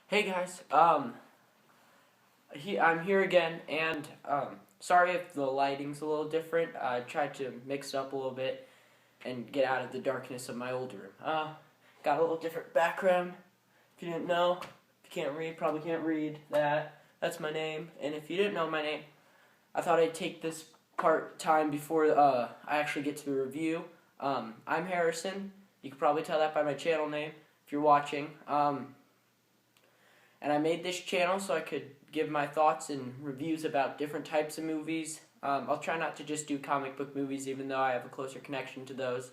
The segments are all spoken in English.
Hey guys, I'm here again, and sorry if the lighting's a little different. I tried to mix it up a little bit and get out of the darkness of my old room. Got a little different background. If you didn't know, if you can't read, probably can't read that. That's my name, and if you didn't know my name, I thought I'd take this time before I actually get to the review. I'm Harrison. You can probably tell that by my channel name if you're watching. And I made this channel so I could give my thoughts and reviews about different types of movies. I'll try not to just do comic book movies, even though I have a closer connection to those.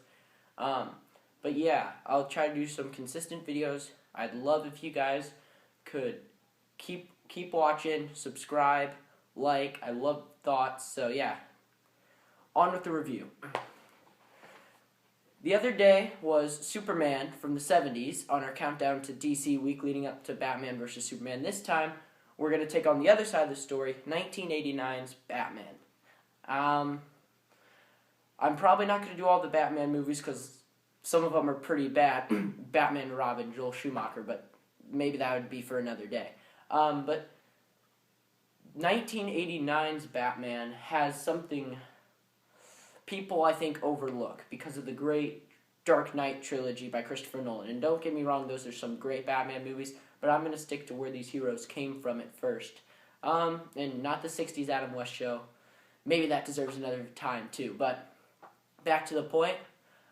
But yeah, I'll try to do some consistent videos. I'd love if you guys could keep watching, subscribe, like. I love thoughts, so yeah. On with the review. The other day was Superman from the 70s on our countdown to DC week leading up to Batman vs. Superman. This time, we're going to take on the other side of the story, 1989's Batman. I'm probably not going to do all the Batman movies because some of them are pretty bad. Batman and Robin, Joel Schumacher, but maybe that would be for another day. But 1989's Batman has something people, I think, overlook because of the great Dark Knight trilogy by Christopher Nolan. And don't get me wrong, those are some great Batman movies, but I'm going to stick to where these heroes came from at first. And not the 60s Adam West show. Maybe that deserves another time, too. But back to the point.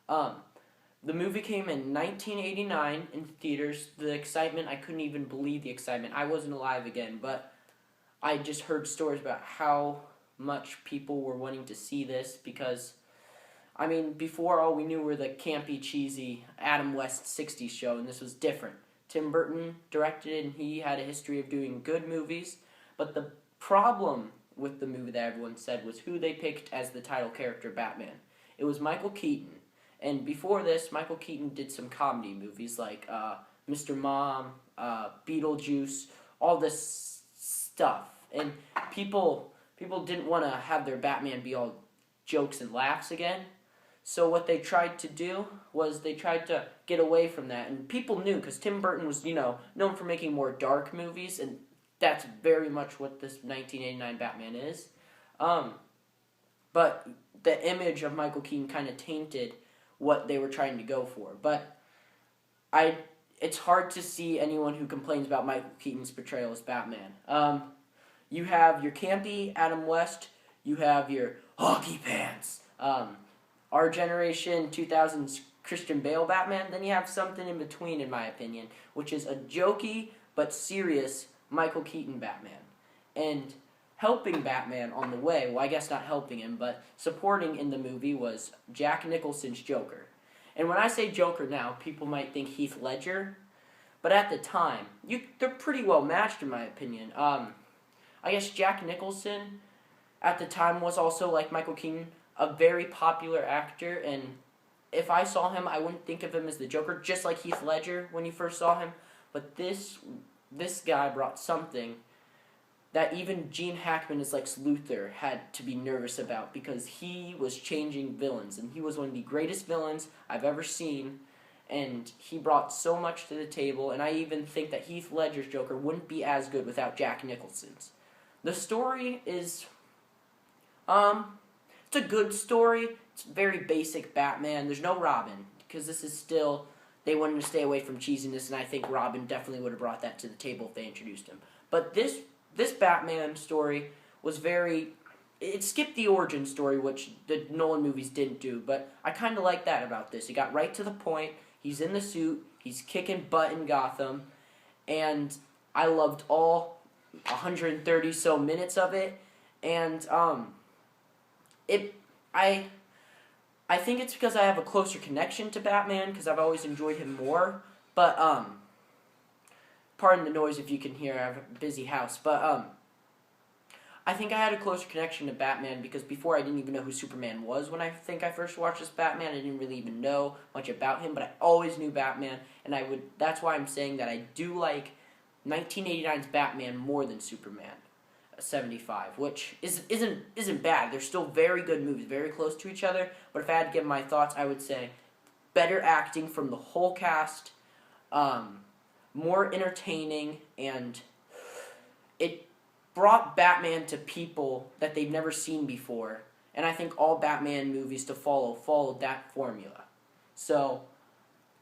The movie came in 1989 in theaters. The excitement, I couldn't even believe the excitement. I wasn't alive again, but I just heard stories about how much people were wanting to see this because, I mean, before all we knew were the campy, cheesy Adam West 60s show, and this was different. Tim Burton directed it, and he had a history of doing good movies, but the problem with the movie that everyone said was who they picked as the title character, Batman. It was Michael Keaton, and before this, Michael Keaton did some comedy movies like Mr. Mom, Beetlejuice, all this stuff, and people didn't want to have their Batman be all jokes and laughs again. So what they tried to do was they tried to get away from that. And people knew because Tim Burton was, known for making more dark movies. And that's very much what this 1989 Batman is. But the image of Michael Keaton kind of tainted what they were trying to go for. But it's hard to see anyone who complains about Michael Keaton's portrayal as Batman. You have your campy Adam West. You have your hockey pants. Our generation, 2000s Christian Bale Batman. Then you have something in between, in my opinion, which is a jokey but serious Michael Keaton Batman. And helping Batman on the way, well, I guess not helping him, but supporting in the movie was Jack Nicholson's Joker. And when I say Joker now, people might think Heath Ledger. But at the time, they're pretty well matched, in my opinion. I guess Jack Nicholson at the time was also, like Michael Keaton, a very popular actor, and if I saw him, I wouldn't think of him as the Joker, just like Heath Ledger when you first saw him, but this guy brought something that even Gene Hackman as Lex Luthor had to be nervous about, because he was changing villains, and he was one of the greatest villains I've ever seen, and he brought so much to the table, and I even think that Heath Ledger's Joker wouldn't be as good without Jack Nicholson's. The story is, it's a good story. It's very basic Batman. There's no Robin, because this is still, they wanted to stay away from cheesiness, and I think Robin definitely would have brought that to the table if they introduced him. But this Batman story was it skipped the origin story, which the Nolan movies didn't do, but I kind of like that about this. He got right to the point. He's in the suit. He's kicking butt in Gotham, and I loved all 130 so minutes of it, and I think it's because I have a closer connection to Batman because I've always enjoyed him more. But pardon the noise if you can hear. I have a busy house, but I think I had a closer connection to Batman because before I didn't even know who Superman was when I think I first watched this Batman. I didn't really even know much about him, but I always knew Batman, and that's why I'm saying that I do like 1989's Batman more than Superman 75, which isn't bad. They're still very good movies, very close to each other, but if I had to give my thoughts, I would say better acting from the whole cast, more entertaining, and it brought Batman to people that they've never seen before. And I think all Batman movies to follow followed that formula. So,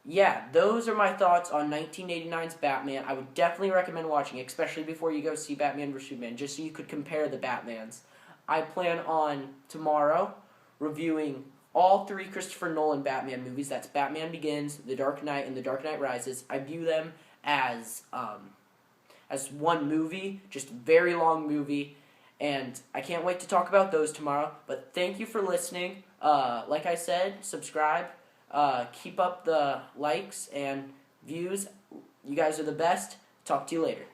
yeah, those are my thoughts on 1989's Batman. I would definitely recommend watching it, especially before you go see Batman vs. Superman, just so you could compare the Batmans. I plan on tomorrow reviewing all 3 Christopher Nolan Batman movies. That's Batman Begins, The Dark Knight, and The Dark Knight Rises. I view them as one movie, just a very long movie, and I can't wait to talk about those tomorrow. But thank you for listening. Like I said, subscribe. Keep up the likes and views. You guys are the best. Talk to you later.